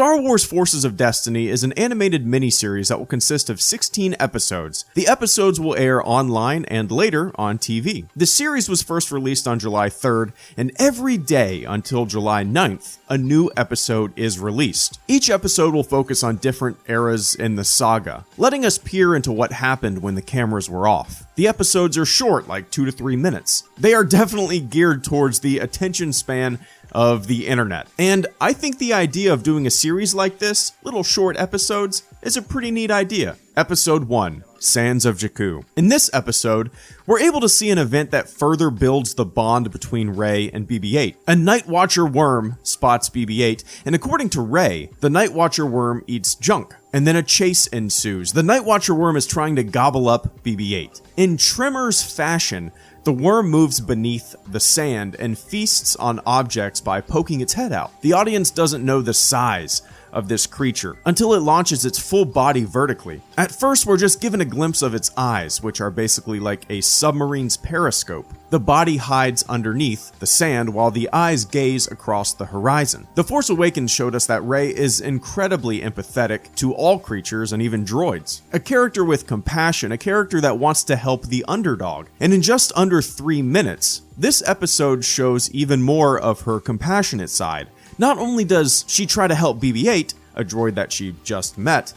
Star Wars Forces of Destiny is an animated miniseries that will consist of 16 episodes. The episodes will air online and later on TV. The series was first released on July 3rd, and every day until July 9th, a new episode is released. Each episode will focus on different eras in the saga, letting us peer into what happened when the cameras were off. The episodes are short, like 2 to 3 minutes. They are definitely geared towards the attention span of the internet. And I think the idea of doing a series like this, little short episodes, is a pretty neat idea. Episode 1, Sands of Jakku. In this episode, we're able to see an event that further builds the bond between Rey and BB-8. A Night Watcher worm spots BB-8, and according to Rey, the Night Watcher worm eats junk. And then a chase ensues. The Night Watcher worm is trying to gobble up BB-8. In Tremors fashion, the worm moves beneath the sand and feasts on objects by poking its head out. The audience doesn't know the size of this creature until it launches its full body vertically. At first, we're just given a glimpse of its eyes, which are basically like a submarine's periscope. The body hides underneath the sand while the eyes gaze across the horizon. The Force Awakens showed us that Rey is incredibly empathetic to all creatures and even droids. A character with compassion, a character that wants to help the underdog. And in just under 3 minutes, this episode shows even more of her compassionate side. Not only does she try to help BB-8, a droid that she just met,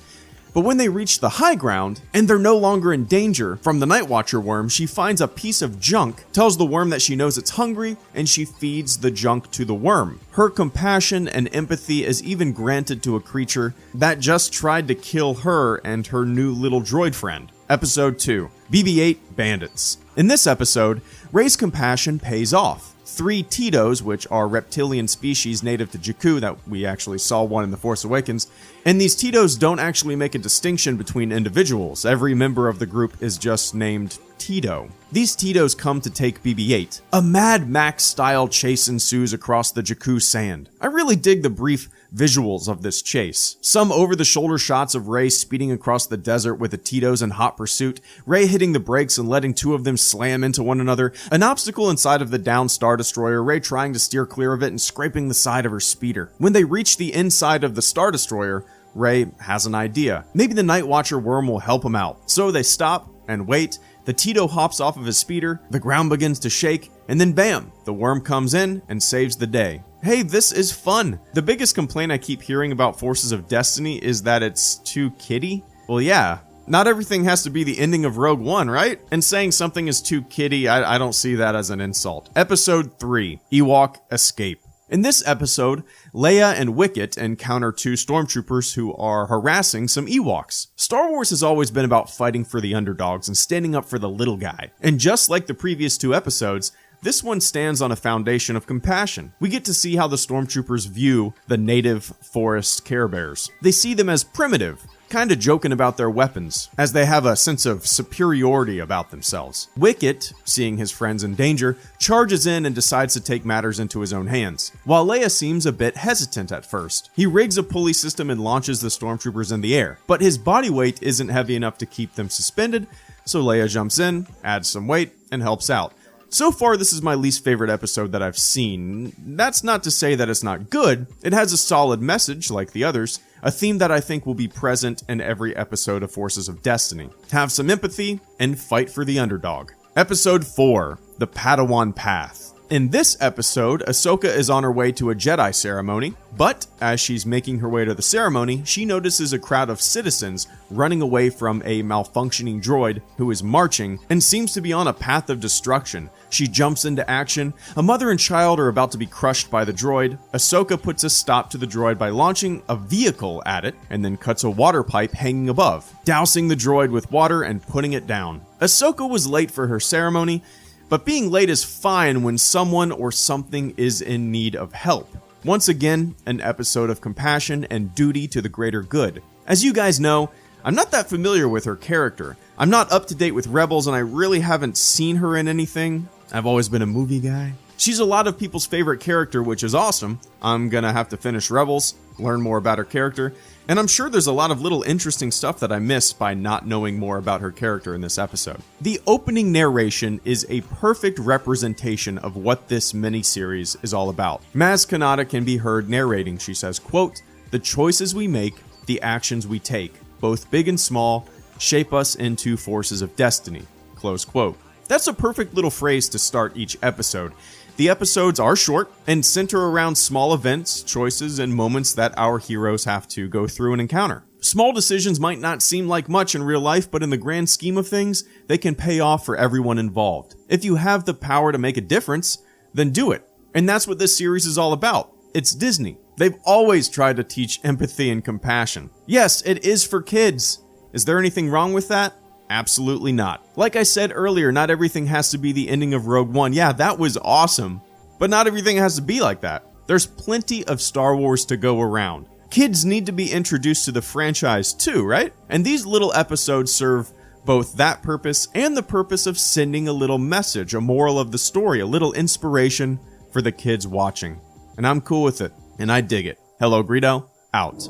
but when they reach the high ground, and they're no longer in danger from the Night Watcher worm, she finds a piece of junk, tells the worm that she knows it's hungry, and she feeds the junk to the worm. Her compassion and empathy is even granted to a creature that just tried to kill her and her new little droid friend. Episode 2, BB-8 Bandits. In this episode, Rey's compassion pays off. 3 Tito's, which are reptilian species native to Jakku, that we actually saw one in The Force Awakens, and these Tito's don't actually make a distinction between individuals. Every member of the group is just named Tito. These Tito's come to take BB-8. A Mad Max-style chase ensues across the Jakku sand. I really dig the brief visuals of this chase. Some over-the-shoulder shots of Rey speeding across the desert with the Tito's in hot pursuit, Rey hitting the brakes and letting 2 of them slam into one another, an obstacle inside of the downed Star Destroyer, Rey trying to steer clear of it and scraping the side of her speeder. When they reach the inside of the Star Destroyer, Rey has an idea. Maybe the Night Watcher worm will help him out. So they stop and wait. The Tito hops off of his speeder, the ground begins to shake, and then bam, the worm comes in and saves the day. Hey, this is fun. The biggest complaint I keep hearing about Forces of Destiny is that it's too kiddie. Well, yeah, not everything has to be the ending of Rogue One, right? And saying something is too kiddie, I don't see that as an insult. Episode 3, EWOK Escape. In this episode, Leia and Wicket encounter 2 stormtroopers who are harassing some Ewoks. Star Wars has always been about fighting for the underdogs and standing up for the little guy. And just like the previous 2 episodes, this one stands on a foundation of compassion. We get to see how the stormtroopers view the native forest Care Bears. They see them as primitive, kinda joking about their weapons, as they have a sense of superiority about themselves. Wicket, seeing his friends in danger, charges in and decides to take matters into his own hands, while Leia seems a bit hesitant at first. He rigs a pulley system and launches the stormtroopers in the air, but his body weight isn't heavy enough to keep them suspended, so Leia jumps in, adds some weight, and helps out. So far, this is my least favorite episode that I've seen. That's not to say that it's not good. It has a solid message, like the others, a theme that I think will be present in every episode of Forces of Destiny. Have some empathy, and fight for the underdog. Episode 4, The Padawan Path. In this episode, Ahsoka is on her way to a Jedi ceremony, but as she's making her way to the ceremony, she notices a crowd of citizens running away from a malfunctioning droid who is marching and seems to be on a path of destruction. She jumps into action. A mother and child are about to be crushed by the droid. Ahsoka puts a stop to the droid by launching a vehicle at it and then cuts a water pipe hanging above, dousing the droid with water and putting it down. Ahsoka was late for her ceremony, but being late is fine when someone or something is in need of help. Once again, an episode of compassion and duty to the greater good. As you guys know, I'm not that familiar with her character. I'm not up to date with Rebels and I really haven't seen her in anything. I've always been a movie guy. She's a lot of people's favorite character, which is awesome. I'm gonna have to finish Rebels, learn more about her character, and I'm sure there's a lot of little interesting stuff that I missed by not knowing more about her character in this episode. The opening narration is a perfect representation of what this miniseries is all about. Maz Kanata can be heard narrating. She says, quote, The choices we make, the actions we take, both big and small, shape us into forces of destiny." Close quote. That's a perfect little phrase to start each episode. The episodes are short and center around small events, choices, and moments that our heroes have to go through and encounter. Small decisions might not seem like much in real life, but in the grand scheme of things, they can pay off for everyone involved. If you have the power to make a difference, then do it. And that's what this series is all about. It's Disney. They've always tried to teach empathy and compassion. Yes, it is for kids. Is there anything wrong with that? Absolutely not. Like I said earlier, not everything has to be the ending of Rogue One. Yeah, that was awesome, but not everything has to be like that. There's plenty of Star Wars to go around. Kids need to be introduced to the franchise too, right? And these little episodes serve both that purpose and the purpose of sending a little message, a moral of the story, a little inspiration for the kids watching. And I'm cool with it, and I dig it. HelloGreedo, out.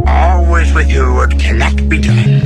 Always with you, it cannot be done.